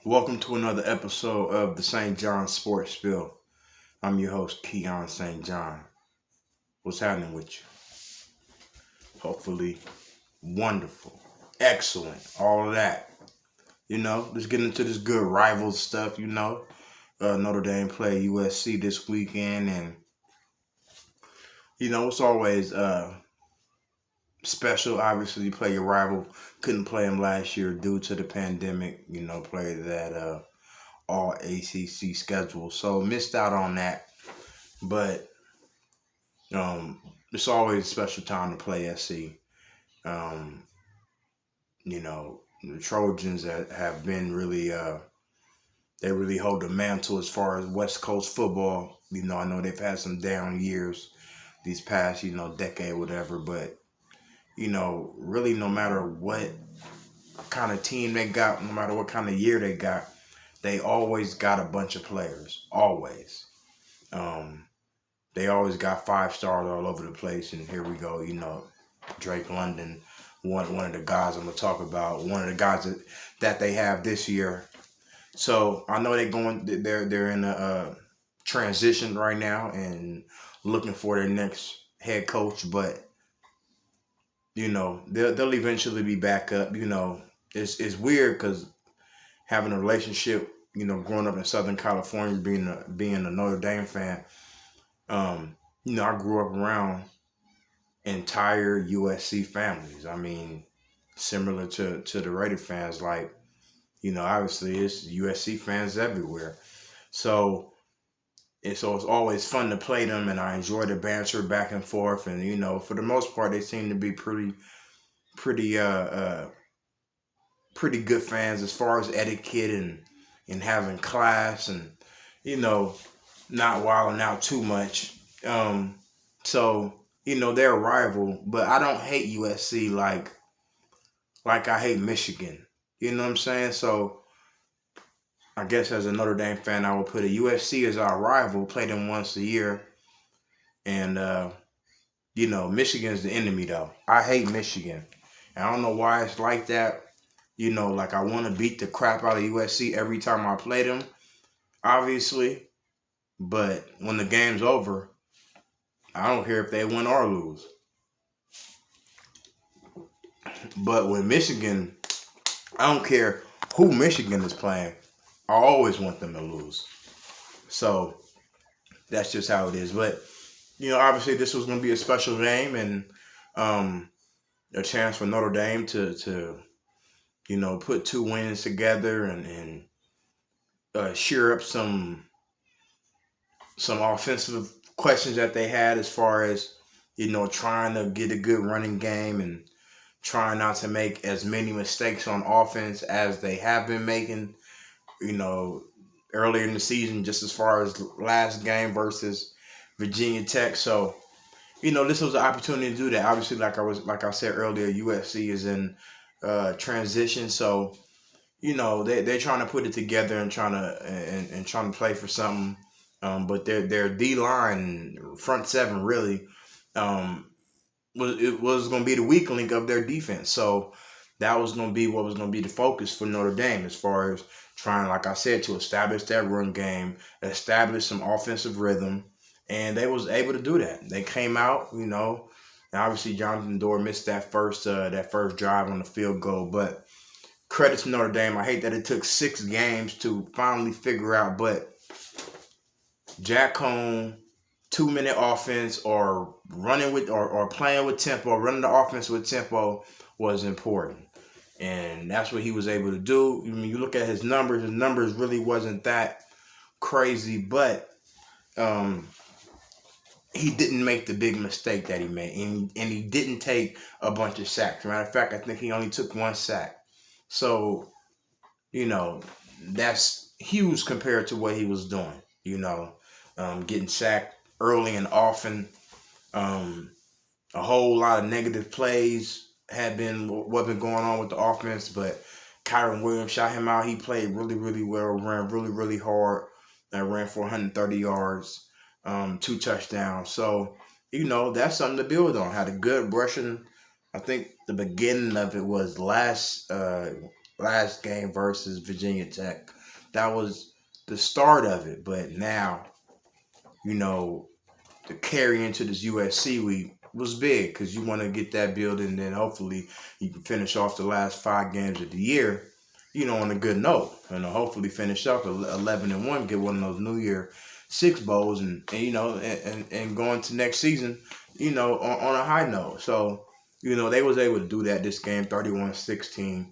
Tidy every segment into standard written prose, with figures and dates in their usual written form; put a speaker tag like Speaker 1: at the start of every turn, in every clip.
Speaker 1: Welcome to another episode of the St. John Sports Spill. I'm your host, Keon St. John. What's happening with you? Hopefully, wonderful, excellent, all of that. Let's get into this good rival stuff. Notre Dame play USC this weekend, and it's always special. Obviously, you play your rival. Couldn't play him last year due to the pandemic. Played that all ACC schedule, so missed out on that. But it's always a special time to play SC. Um, the Trojans that have been really, they really hold the mantle as far as West Coast football. I know they've had some down years these past, decade, whatever. But really, no matter what kind of team they got, no matter what kind of year they got, they always got a bunch of players. Always. They always got 5 stars all over the place, and here we go. Drake London, one of the guys I'm gonna talk about, one of the guys that they have this year. So I know they're in a transition right now and looking for their next head coach, but they'll eventually be back up. It's weird because having a relationship, growing up in Southern California, being a Notre Dame fan. I grew up around entire USC families. I mean, similar to the Raider fans, like, obviously it's USC fans everywhere. So it's always fun to play them, and I enjoy the banter back and forth. And for the most part, they seem to be pretty pretty good fans as far as etiquette and having class and not wilding out too much. So they're a rival, but I don't hate USC like I hate Michigan. You know what I'm saying? So I guess as a Notre Dame fan, I would put it USC as our rival, play them once a year, and Michigan's the enemy though. I hate Michigan. And I don't know why it's like that. Like I want to beat the crap out of USC every time I play them, obviously. But when the game's over, I don't care if they win or lose. But with Michigan, I don't care who Michigan is playing. I always want them to lose. So that's just how it is. But obviously this was going to be a special game and a chance for Notre Dame to put 2 wins together and sheer up some offensive questions that they had as far as trying to get a good running game and trying not to make as many mistakes on offense as they have been making earlier in the season, just as far as last game versus Virginia Tech. So this was an opportunity to do that. Obviously, like I said earlier, USC is in transition, so they're trying to put it together and trying to play for something. But their D line, front seven, really was going to be the weak link of their defense. So that was going to be what was going to be the focus for Notre Dame as far as trying, like I said, to establish that run game, establish some offensive rhythm, and they was able to do that. They came out, and obviously Jonathan Dorr missed that first drive on the field goal, but credit to Notre Dame. I hate that it took 6 games to finally figure out, but Jack Cohn, 2-minute offense or running with or playing with tempo, running the offense with tempo was important. And that's what he was able to do. I mean, you look at his numbers really wasn't that crazy, but he didn't make the big mistake that he made. And he didn't take a bunch of sacks. Matter of fact, I think he only took 1 sack. So, that's huge compared to what he was doing, getting sacked early and often. A whole lot of negative plays had been what been going on with the offense, but Kyron Williams shot him out. He played really, really well, ran really, really hard, and ran for 130 yards, 2 touchdowns. So, that's something to build on. Had a good rushing. I think the beginning of it was last game versus Virginia Tech. that was the start of it. But now, you know, the carry into this USC week was big because you want to get that building, and then hopefully you can finish off the last 5 games of the year, on a good note, and hopefully finish up 11-1, get one of those New Year Six bowls, and going to next season, on a high note. So, they was able to do that this game, 31-16.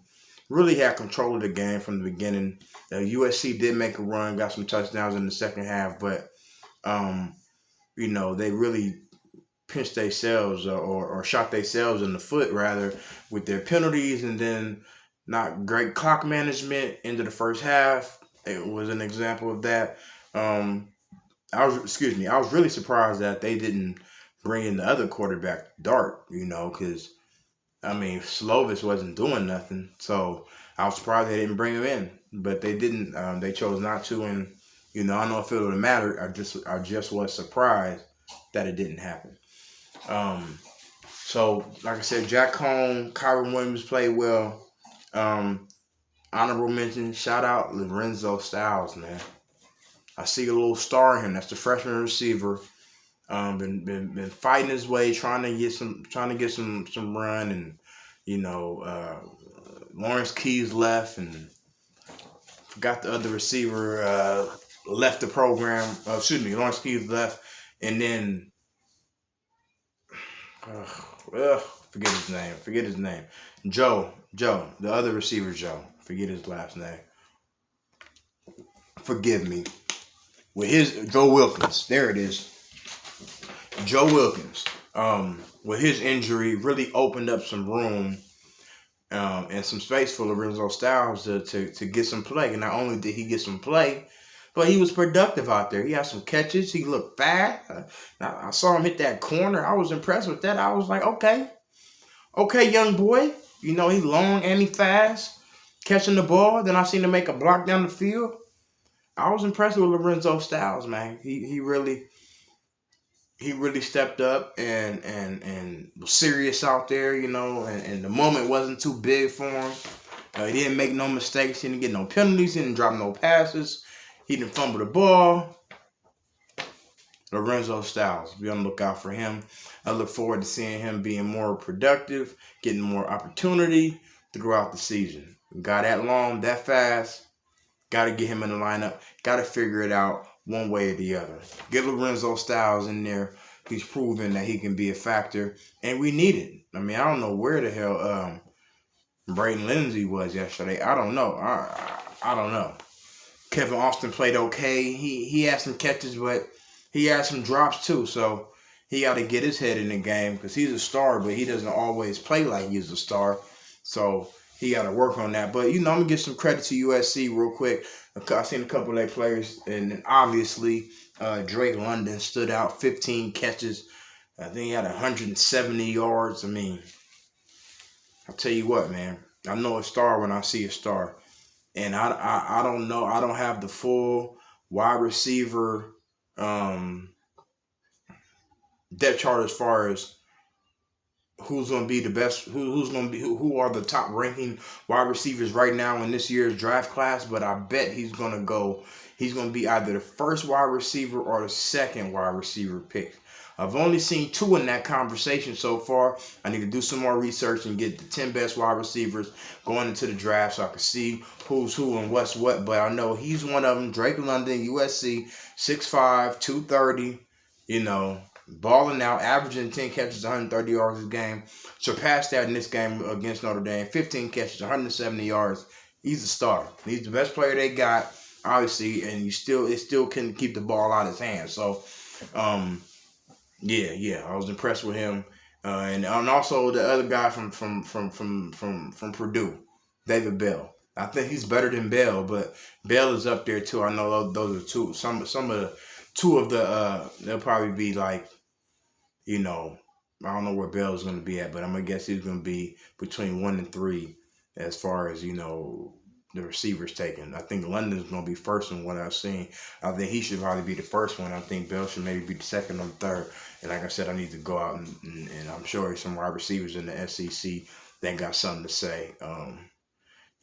Speaker 1: Really had control of the game from the beginning. USC did make a run, got some touchdowns in the second half, but they really pinched themselves or shot themselves in the foot rather with their penalties, and then not great clock management into the first half. It was an example of that. I was really surprised that they didn't bring in the other quarterback, Dart, because Slovis wasn't doing nothing. So I was surprised they didn't bring him in, but they didn't. They chose not to, and I don't know if it would have mattered. I just was surprised that it didn't happen. So like I said, Jack Cohn, Kyron Williams played well. Honorable mention, shout out Lorenzo Styles, man. I see a little star in him. That's the freshman receiver. Been fighting his way, trying to get some run, and Lawrence Keys left, and forgot the other receiver left the program. Lawrence Keys left, and then forget his name. Joe, the other receiver, Joe. Forget his last name. Forgive me. With his Joe Wilkins, there it is. Joe Wilkins, with his injury, really opened up some room and some space for Lorenzo Styles to get some play. And not only did he get some play, but he was productive out there. He had some catches. He looked fast. I saw him hit that corner. I was impressed with that. I was like, okay, young boy. He's long and he fast, catching the ball. Then I seen him make a block down the field. I was impressed with Lorenzo Styles, man. He really stepped up and was serious out there, and the moment wasn't too big for him. He didn't make no mistakes. He didn't get no penalties. He didn't drop no passes. He didn't fumble the ball. Lorenzo Styles, be on the lookout for him. I look forward to seeing him being more productive, getting more opportunity throughout the season. Guy that long, that fast, got to get him in the lineup. Got to figure it out one way or the other. Get Lorenzo Styles in there. He's proven that he can be a factor, and we need it. I don't know where the hell Braden Lindsey was yesterday. I don't know. I don't know. Kevin Austin played okay. He had some catches, but he had some drops too. So he got to get his head in the game because he's a star, but he doesn't always play like he's a star. So he got to work on that. But, I'm going to give some credit to USC real quick. I've seen a couple of their players, and obviously Drake London stood out, 15 catches. I think he had 170 yards. I'll tell you what, man. I know a star when I see a star. And I don't know. I don't have the full wide receiver depth chart as far as who's going to be the best, who are the top ranking wide receivers right now in this year's draft class. But I bet he's going to be either the first wide receiver or the second wide receiver pick. I've only seen 2 in that conversation so far. I need to do some more research and get the 10 best wide receivers going into the draft so I can see who's who and what's what. But I know he's one of them. Drake London, USC, 6'5", 230, balling out, averaging 10 catches, 130 yards a game. Surpassed that in this game against Notre Dame. 15 catches, 170 yards. He's a star. He's the best player they got, obviously, and it still can keep the ball out of his hands. So, yeah, I was impressed with him, and also the other guy from Purdue, David Bell. I think he's better than Bell, but Bell is up there too. I know those are two. Some of the two of the they'll probably be like, I don't know where Bell's going to be at, but I'm gonna guess he's going to be between 1 and 3 as far as the receivers taken. I think London's going to be first in what I've seen. I think he should probably be the first one. I think Bell should maybe be the second or third. And like I said, I need to go out and I'm sure some wide receivers in the SEC that got something to say.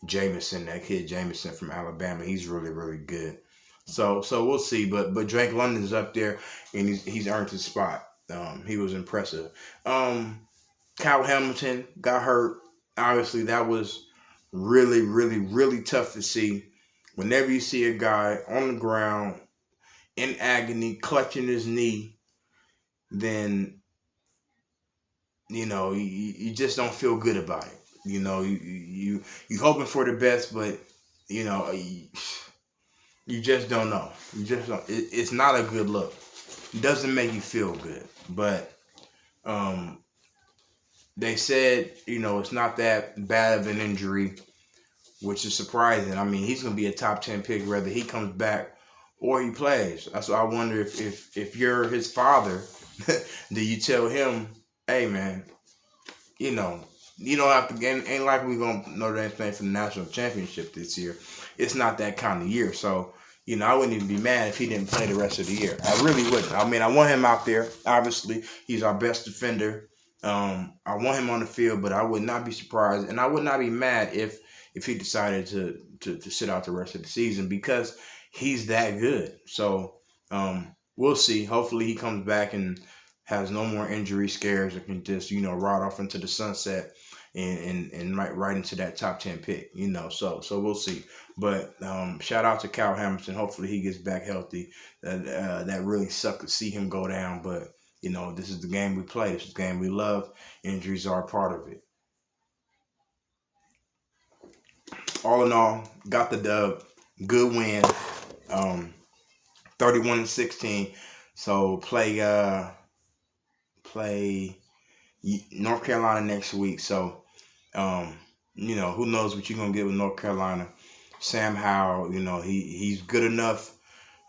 Speaker 1: Jameson, that kid Jameson from Alabama. He's really, really good. So we'll see. But Drake London's up there, and he's earned his spot. He was impressive. Kyle Hamilton got hurt. Obviously, that was really, really, really tough to see. Whenever you see a guy on the ground in agony, clutching his knee, then you just don't feel good about it. You hoping for the best, but you just don't know. You just don't. It's not a good look. It doesn't make you feel good. But they said it's not that bad of an injury, which is surprising. I mean, he's gonna be a top 10 pick whether he comes back or he plays. So I wonder if you're his father, do you tell him, hey man, you don't have to. Ain't like we gonna Notre Dame's playing for the national championship this year. It's not that kind of year. So I wouldn't even be mad if he didn't play the rest of the year. I really wouldn't. I mean, I want him out there. Obviously, he's our best defender. I want him on the field, but I would not be surprised, and I would not be mad if he decided to sit out the rest of the season because he's that good. So we'll see. Hopefully, he comes back and has no more injury scares and can just ride off into the sunset and right into that top 10 pick. So we'll see. But shout out to Kyle Hamilton. Hopefully he gets back healthy. That really sucked to see him go down, but this is the game we play. This is the game we love. Injuries are a part of it. All in all, got the dub. Good win. 31-16. So play North Carolina next week. So who knows what you're gonna get with North Carolina. Sam Howell, he's good enough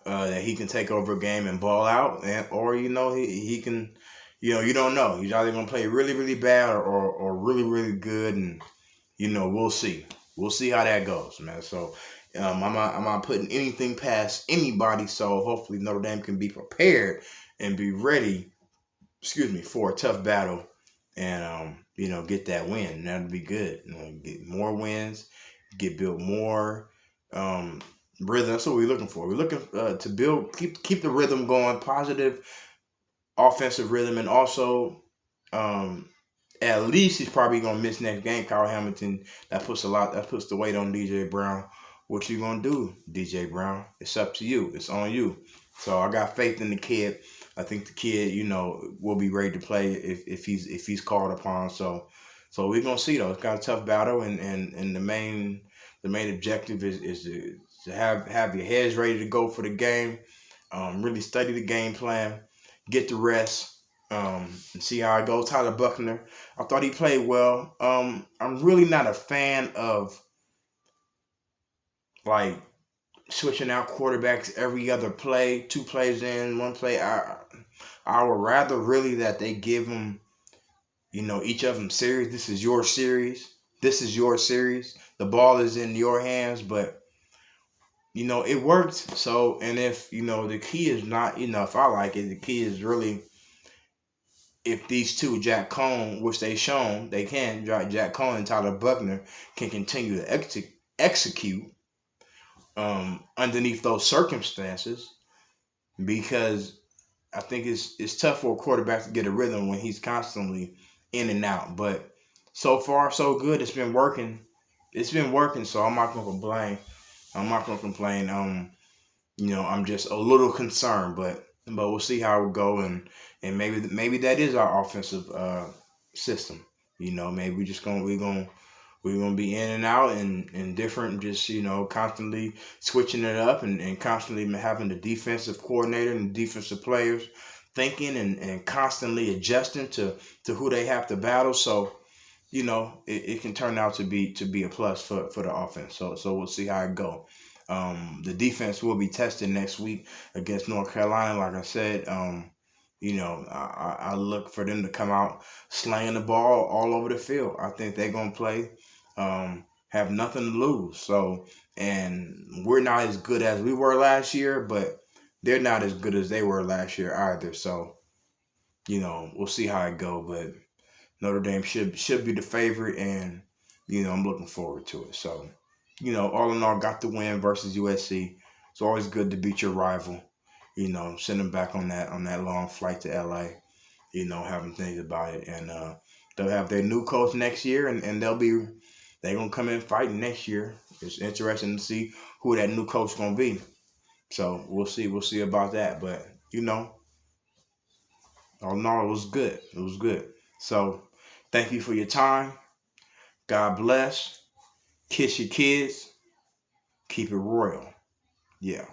Speaker 1: that he can take over a game and ball out, or he can, you don't know. He's either gonna play really really bad or really really good, and we'll see. We'll see how that goes, man. So I'm not putting anything past anybody. So hopefully Notre Dame can be prepared and be ready. For a tough battle, and get that win. That'd be good. Get more wins, build more rhythm. That's what we're looking for. We're looking to build, keep the rhythm going, positive offensive rhythm, and also at least he's probably gonna miss next game. Kyle Hamilton. That puts the weight on DJ Brown. What you gonna do, DJ Brown? It's up to you. It's on you. So I got faith in the kid. I think the kid, will be ready to play if he's called upon. So we're gonna see though. It's got a tough battle, and the main objective is to have your heads ready to go for the game. Really study the game plan, get the rest, and see how it goes. Tyler Buckner, I thought he played well. I'm really not a fan of like switching out quarterbacks every other play, 2 plays in, 1 play. I would rather really that they give them, each of them series. This is your series. This is your series. The ball is in your hands, but it worked. So, and if the key is not, if I like it, the key is really if these two, Jack Cohn, which they shown they can, Jack Cohn and Tyler Buckner can continue to execute underneath those circumstances, because I think it's tough for a quarterback to get a rhythm when he's constantly in and out. But so far, so good. It's been working. So I'm not gonna complain. I'm just a little concerned, but we'll see how it go, and maybe that is our offensive system. Maybe we're gonna be in and out and different, just constantly switching it up and constantly having the defensive coordinator and the defensive players thinking and constantly adjusting to who they have to battle. So it can turn out to be a plus for the offense. So we'll see how it go. The defense will be tested next week against North Carolina. Like I said, I look for them to come out slinging the ball all over the field. I think they're gonna play, have nothing to lose. So, and we're not as good as we were last year, but they're not as good as they were last year either. So, we'll see how it go. But Notre Dame should be the favorite, and I'm looking forward to it. So all in all, got the win versus USC. It's always good to beat your rival. Send them back on that long flight to LA. Having things about it, and they'll have their new coach next year, and they're gonna come in fighting next year. It's interesting to see who that new coach gonna be. So we'll see about that. But all in all, it was good. It was good. So thank you for your time. God bless. Kiss your kids. Keep it royal. Yeah.